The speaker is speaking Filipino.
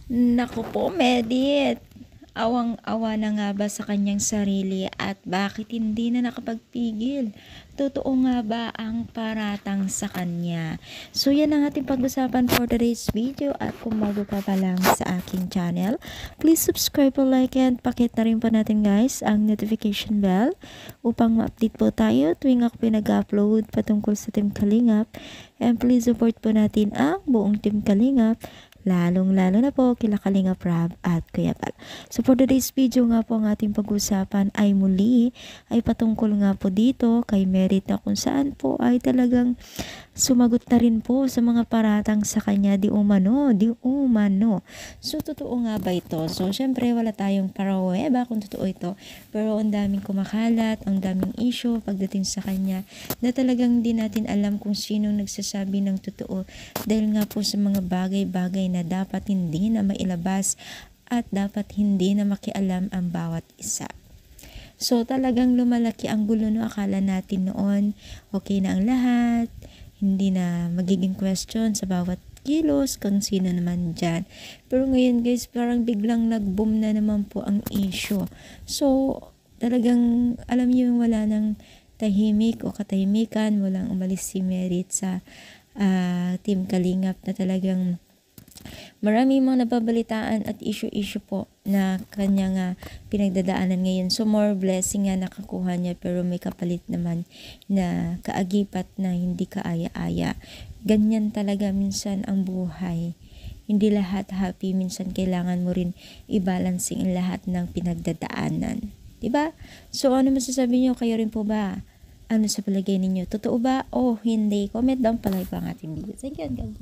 Naku po, Medit. Awang-awa na nga ba sa kanyang sarili at bakit hindi na nakapagpigil? Totoo nga ba ang paratang sa kanya? So yan ang ating pag-usapan for today's video at kung bago ka pa lang sa aking channel, please subscribe po, like and pakit na rin po natin guys ang notification bell upang ma-update po tayo tuwing ako pinag-upload patungkol sa Team Kalingap, and please support po natin ang buong Team Kalingap, lalong-lalo na po kila Kalingap Rab at Kuya Bal. So for today's video nga po ang ating pag-usapan ay muli ay patungkol nga po dito kay Merit na kung saan po ay talagang sumagot na rin po sa mga paratang sa kanya di umano. So totoo nga ba ito? So syempre wala tayong paraweba kung totoo ito, pero ang daming kumakalat, ang daming issue pagdating sa kanya na talagang di natin alam kung sino nagsasabi ng totoo dahil nga po sa mga bagay-bagay na dapat hindi na mailabas at dapat hindi na makialam ang bawat isa. So talagang lumalaki ang gulo, no? Akala natin noon okay na ang lahat, hindi na magiging question sa bawat kilos kung sino naman dyan. Pero ngayon guys, parang biglang nag-boom na naman po ang issue. So talagang alam niyo yung wala nang tahimik o katahimikan, walang umalis si Merit sa Team Kalingap na talagang marami mga nababalitaan at issue po na kanya nga pinagdadaanan ngayon. So more blessing nga nakakuha niya, pero may kapalit naman na kaagipat na hindi kaaya-aya. Ganyan talaga minsan ang buhay. Hindi lahat happy, minsan kailangan mo rin i-balancing ang lahat ng pinagdadaanan. Diba? So ano masasabi niyo? Kayo rin po ba? Ano sa palagay ninyo? Totoo ba o hindi? Comment down palagi po ang ating video. Thank you.